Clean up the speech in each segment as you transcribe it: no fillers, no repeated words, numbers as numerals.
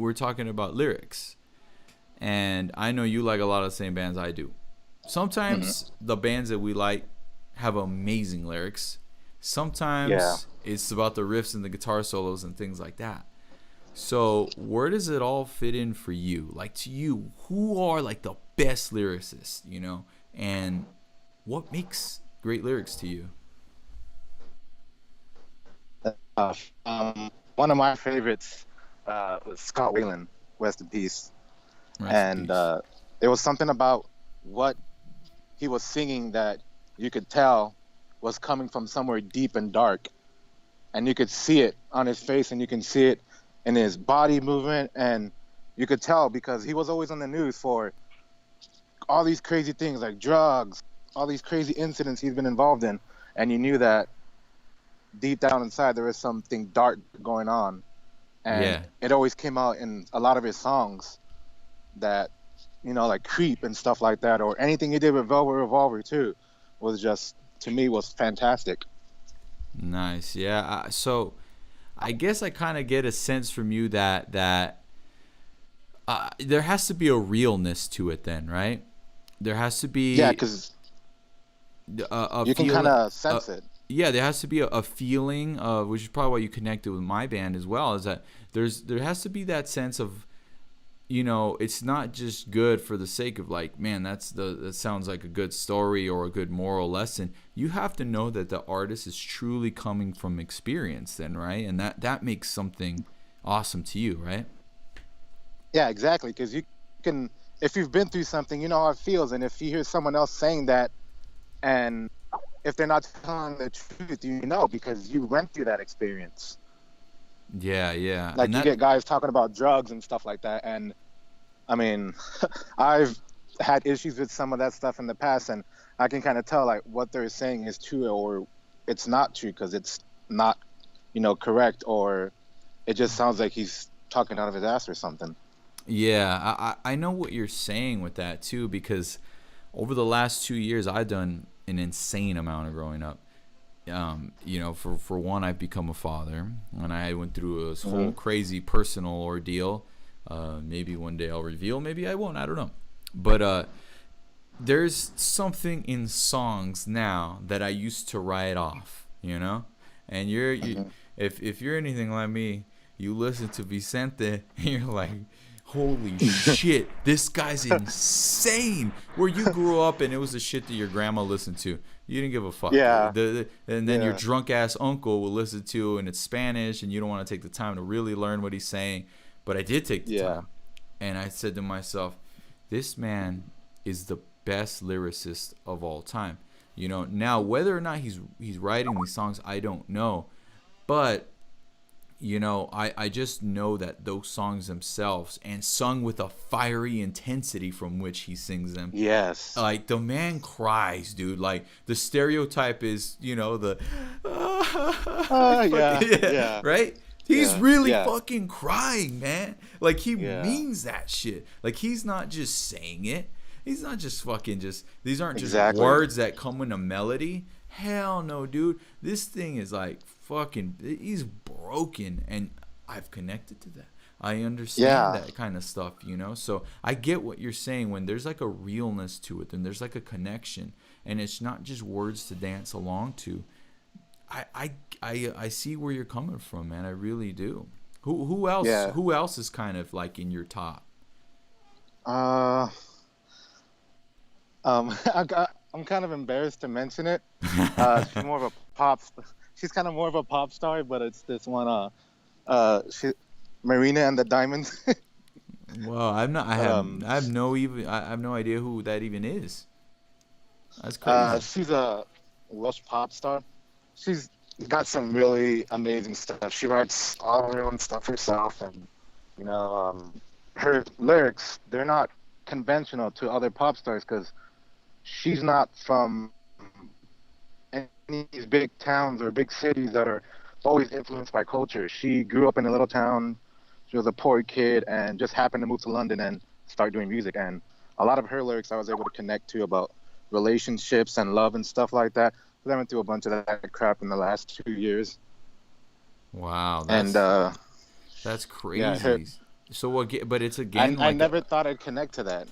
we're talking about lyrics, and I know you like a lot of the same bands I do. Sometimes the bands that we like have amazing lyrics. Yeah. Sometimes it's about the riffs and the guitar solos and things like that. So where does it all fit in for you? Like, to you, who are like the best lyricists, and what makes great lyrics to you? Uh, one of my favorites was Scott Weiland, rest in peace. Rest in And peace. there was something about what he was singing that you could tell was coming from somewhere deep and dark. And you could see it on his face, and you can see it in his body movement. And you could tell because he was always on the news for all these crazy things like drugs, all these crazy incidents he's been involved in. And you knew that deep down inside there was something dark going on. And Yeah. it always came out in a lot of his songs that, like Creep and stuff like that, or anything he did with Velvet Revolver too, was just, to me, was fantastic. Nice. Yeah. So I guess I kind of get a sense from you that there has to be a realness to it then, right? There has to Yeah, be because a you can feeling. kind of sense it. Yeah, there has to be a feeling of, which is probably why you connected with my band as well, is that there has to be that sense of, it's not just good for the sake of like, man, that sounds like a good story or a good moral lesson. You have to know that the artist is truly coming from experience then, right? And that makes something awesome to you, right? Yeah, exactly. Because you can, if you've been through something, you know how it feels. And if you hear someone else saying that, and if they're not telling the truth, because you went through that experience. Yeah, yeah. Like And you that get guys talking about drugs and stuff like that. And I mean, I've had issues with some of that stuff in the past, and I can kind of tell like what they're saying is true or it's not true because it's not, correct, or it just sounds like he's talking out of his ass or something. Yeah, I know what you're saying with that too, because over the last 2 years I've done an insane amount of growing up. For one, I've become a father, and I went through this whole crazy personal ordeal. Maybe one day I'll reveal, maybe I won't, I don't know. But there's something in songs now that I used to write off, and if you're anything like me, you listen to Vicente and you're like, holy shit, this guy's insane. Where you grew up and it was the shit that your grandma listened to. You didn't give a fuck. Yeah. And then your drunk ass uncle will listen to, and it's Spanish, and you don't want to take the time to really learn what he's saying. But I did take the time. And I said to myself, this man is the best lyricist of all time. Now whether or not he's writing these songs, I don't know. But I just know that those songs themselves, and sung with a fiery intensity from which he sings them. Yes. Like, the man cries, dude. Like, the stereotype is, the... Yeah. Right? He's Yeah, really yeah. fucking crying, man. Like, he means that shit. Like, he's not just saying it. He's not just fucking just... These aren't just Exactly. words that come in a melody. Hell no, dude. This thing is like fucking... He's broken, and I've connected to that. I understand that kind of stuff, So I get what you're saying when there's like a realness to it, and there's like a connection, and it's not just words to dance along to. I see where you're coming from, man. I really do. Who else? Yeah. Who else is kind of like in your top? I'm kind of embarrassed to mention it. She's more of a pop. She's kind of more of a pop star, but it's this one. Marina and the Diamonds. Well, I'm not. I have no idea who that even is. That's crazy. She's a Welsh pop star. She's got some really amazing stuff. She writes all her own stuff herself, and her lyrics, they're not conventional to other pop stars because she's not from any of these big towns or big cities that are always influenced by culture. She grew up in a little town. She was a poor kid and just happened to move to London and start doing music. And a lot of her lyrics I was able to connect to about relationships and love and stuff like that. I went through a bunch of that crap in the last 2 years. Wow, that's crazy. Yeah, So what? But it's I again I like never thought I'd connect to that.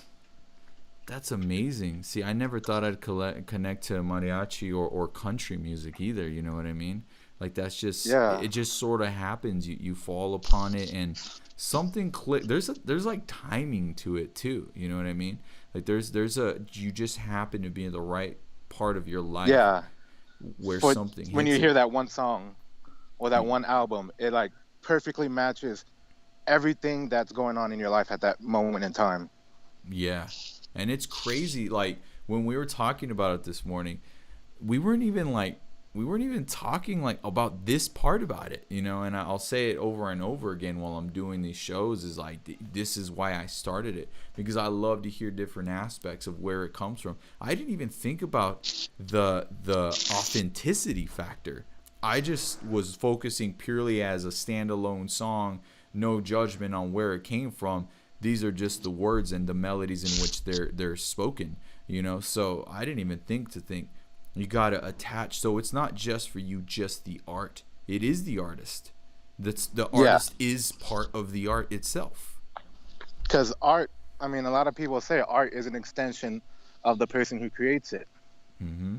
that's amazing. See, I never thought I'd connect to mariachi or country music either. You know what I mean? Like that's just Yeah, it. Just sort of happens. You fall upon it and something click. There's like timing to it too. You know what I mean? Like there's a you just happen to be in the right part of your life yeah. where For something when you hits hear it. that one song or that one album, it like perfectly matches everything that's going on in your life at that moment in time. Yeah. And it's crazy. Like when we were talking about it this morning, we weren't even like we weren't even talking like about this part about it, you know. And I'll say it over and over again while I'm doing these shows is like this is why I started it because I love to hear different aspects of where it comes from. I didn't even think about the authenticity factor. I just was focusing purely as a standalone song, no judgment on where it came from. These are just the words and the melodies in which they're spoken, you know. So I didn't even think you gotta attach. So it's not just for you, just the art. It is the artist. That's the Yeah, artist is part of the art itself. because art, I mean, a lot of people say art is an extension of the person who creates it. Mm-hmm.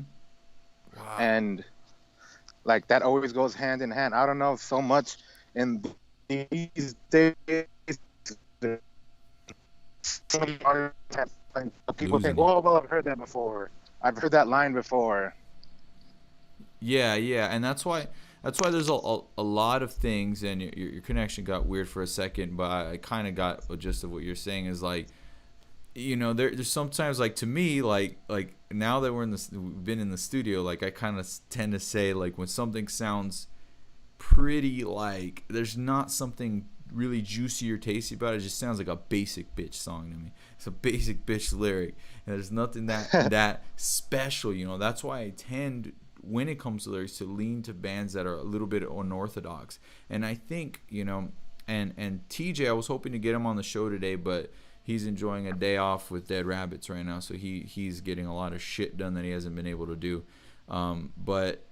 Wow. And like that always goes hand in hand. I don't know so much in these days. There's so many artists that, like, people think, Losing you. oh, well, I've heard that before. I've heard that line before. Yeah, yeah, and that's why there's a lot of things, and your connection got weird for a second, but I kind of got the gist of what you're saying is like, you know, there's sometimes like to me like now that we've been in the studio, like I kind of tend to say like when something sounds pretty like there's not something really juicy or tasty about it. It just sounds like a basic bitch song to me. It's a basic bitch lyric, and there's nothing that special. You know, that's why I tend when it comes to lyrics to lean to bands that are a little bit unorthodox. And I think you know, and TJ, I was hoping to get him on the show today, but he's enjoying a day off with Dead Rabbits right now, so he's getting a lot of shit done that he hasn't been able to do. But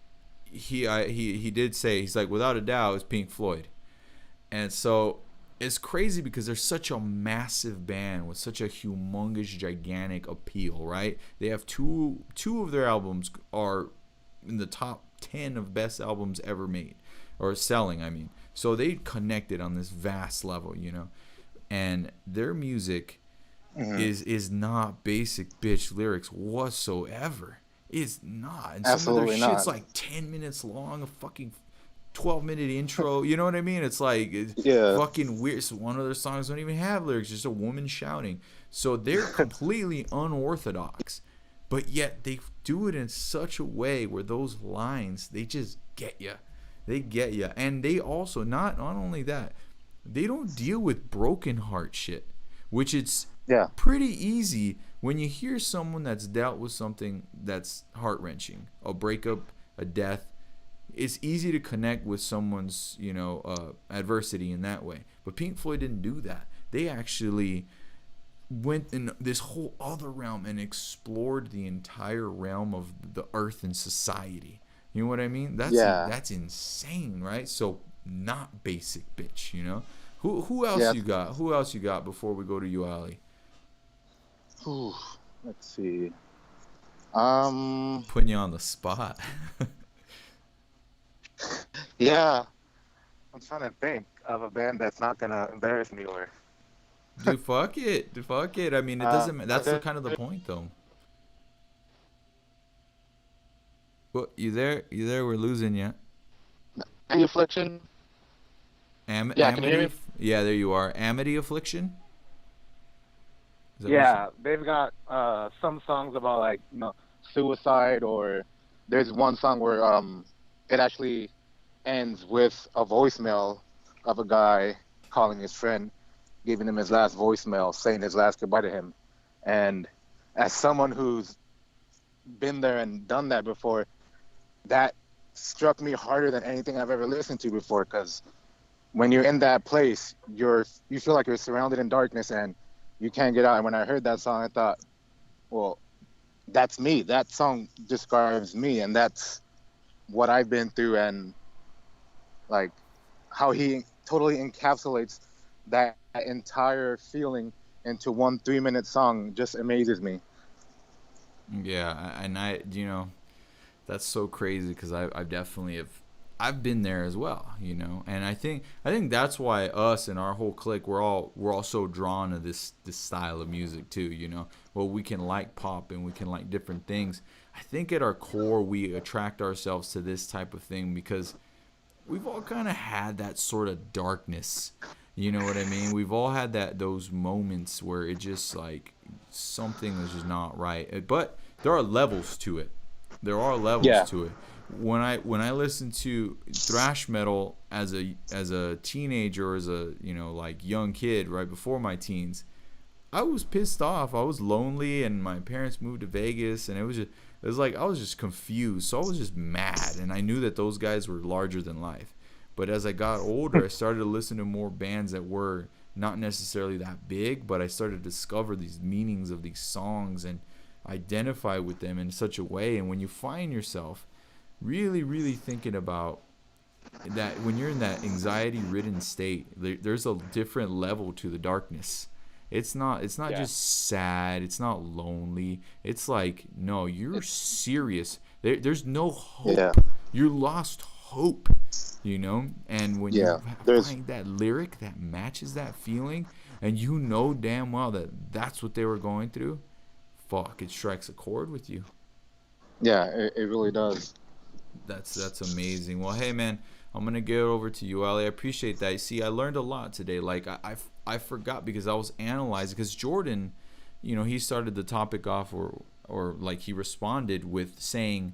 he did say he's like without a doubt it's Pink Floyd, and so it's crazy because they're such a massive band with such a humongous, gigantic appeal, right? They have two of their albums are in the top 10 of best albums ever made or selling. I mean, so they connected on this vast level, you know, and their music Hmm. is not basic bitch lyrics whatsoever. It's not. And some of their Absolutely shit's not. like 10 minutes long, a fucking 12-minute intro. You know what I mean? It's like it's Yeah. fucking weird. So one of their songs don't even have lyrics, just a woman shouting. So they're completely unorthodox, but yet they do it in such a way where those lines they just get you. They get you, and they also not only that, they don't deal with broken heart shit, which it's Yeah. pretty easy when you hear someone that's dealt with something that's heart wrenching, a breakup, a death. It's easy to connect with someone's adversity in that way. But Pink Floyd didn't do that. They actually went in this whole other realm and explored the entire realm of the earth and society. You know what I mean? Yeah. That's insane, right? So not basic bitch, you know. Who else Yeah. you got? Who else you got before we go to you, Ali? Whew. Let's see. I'm putting you on the spot. Yeah. I'm trying to think of a band that's not gonna embarrass me or. Dude, fuck it. Dude, fuck it. I mean, it Uh, doesn't. That's the kind of the point, though. What you there? You there? We're losing you. Any Affliction? Yeah, can you hear Amity. me? Yeah, there you are. Amity affliction. Is that what you said? Yeah, they've got some songs about like suicide, or there's one song where it actually ends with a voicemail of a guy calling his friend, giving him his last voicemail, saying his last goodbye to him. And as someone who's been there and done that before, that struck me harder than anything I've ever listened to before. Because when you're in that place, you feel like you're surrounded in darkness and you can't get out. And when I heard that song, I thought, well, that's me. That song describes me, and that's what I've been through, and like how he totally encapsulates that entire feeling into one 3-minute song just amazes me. Yeah, and that's so crazy because I definitely I've been there as well, and I think that's why us and our whole clique we're all so drawn to this style of music too, well, we can like pop and we can like different things. I think at our core we attract ourselves to this type of thing because we've all kind of had that sort of darkness. You know what I mean? We've all had those moments where it just like something is just not right. But there are levels to it. There are levels Yeah. to it. When I listen to thrash metal as a teenager or as a like young kid right before my teens, I was pissed off. I was lonely, and my parents moved to Vegas, and it was like I was just confused. So I was just mad, and I knew that those guys were larger than life. But as I got older, I started to listen to more bands that were not necessarily that big, but I started to discover these meanings of these songs and identify with them in such a way. And when you find yourself really, really thinking about that, when you're in that anxiety-ridden state, there's a different level to the darkness. It's not Yeah. just sad. It's not lonely. It's like, no, you're serious. There's no Yeah. hope. You lost hope, And when you Yeah. There's find that lyric that matches that feeling, and you know damn well that that's what they were going through, fuck, it strikes a chord with you. yeah, it really does. That's amazing. Well, hey man, I'm gonna get over to you, Ali. I appreciate that. You see, I learned a lot today. Like I forgot because I was analyzing because Jordan, he started the topic off or like he responded with saying,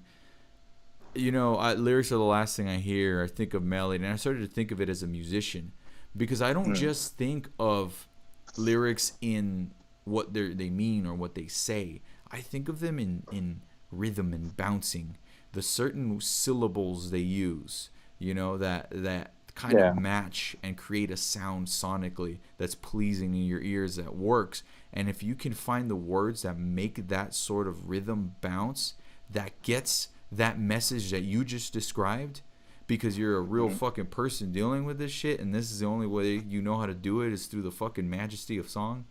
lyrics are the last thing I hear. I think of melody, and I started to think of it as a musician because I don't Mm. just think of lyrics in what they mean or what they say. I think of them in rhythm and bouncing, the certain syllables they use, that kind of Yeah. match and create a sound sonically that's pleasing in your ears that works. And if you can find the words that make that sort of rhythm bounce, that gets that message that you just described, because you're a real Mhm. fucking person dealing with this shit, and this is the only way you know how to do it is through the fucking majesty of song,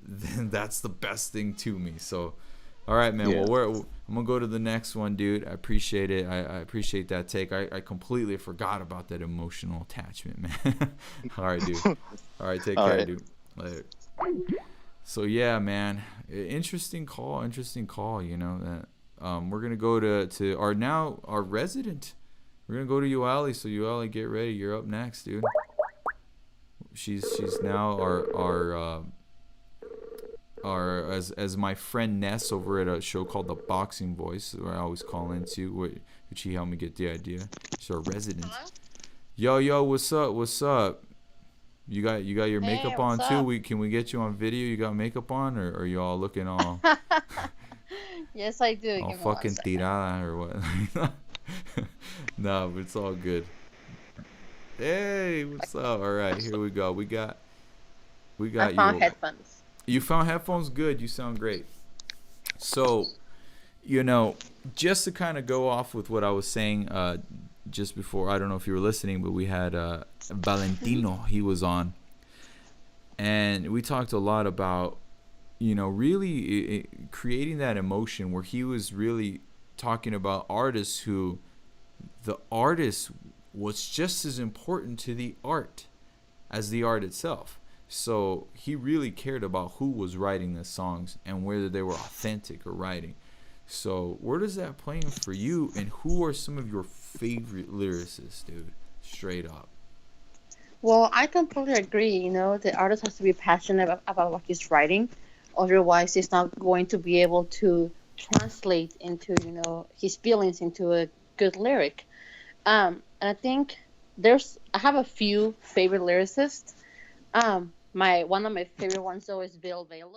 then that's the best thing to me. So, all right, man. Yeah. Well, I'm gonna go to the next one, dude. I appreciate it. I appreciate that take. I completely forgot about that emotional attachment, man. All right, dude. All right, take All care, right. dude. Later. So yeah, man. Interesting call. Interesting call. That we're gonna go to our resident. We're gonna go to Uali. So Uali, get ready. You're up next, dude. She's now our as my friend Ness over at a show called The Boxing Voice, where I always call into, which he helped me get the idea. She's our resident. Hello? Yo, what's up? What's up? You got your Hey, makeup what's on too? up? Can we get you on video? You got makeup on, or are you all looking all Yes, I do. all Give me one fucking second. tirada or what? No, but it's all good. Hey, what's up? All right, here we go. We I got found you. headphones. You found headphones? Good. You sound great. So, you know, just to kind of go off with what I was saying just before, I don't know if you were listening, but we had Valentino. He was on, and we talked a lot about, really creating that emotion where he was really talking about artists who the artist was just as important to the art as the art itself. So he really cared about who was writing the songs and whether they were authentic or writing. So where does that play in for you, and who are some of your favorite lyricists, dude? Straight up. Well, I completely agree. The artist has to be passionate about what he's writing. Otherwise, he's not going to be able to translate into, his feelings into a good lyric. And I think I have a few favorite lyricists. My one of my favorite ones though is Bill Velo.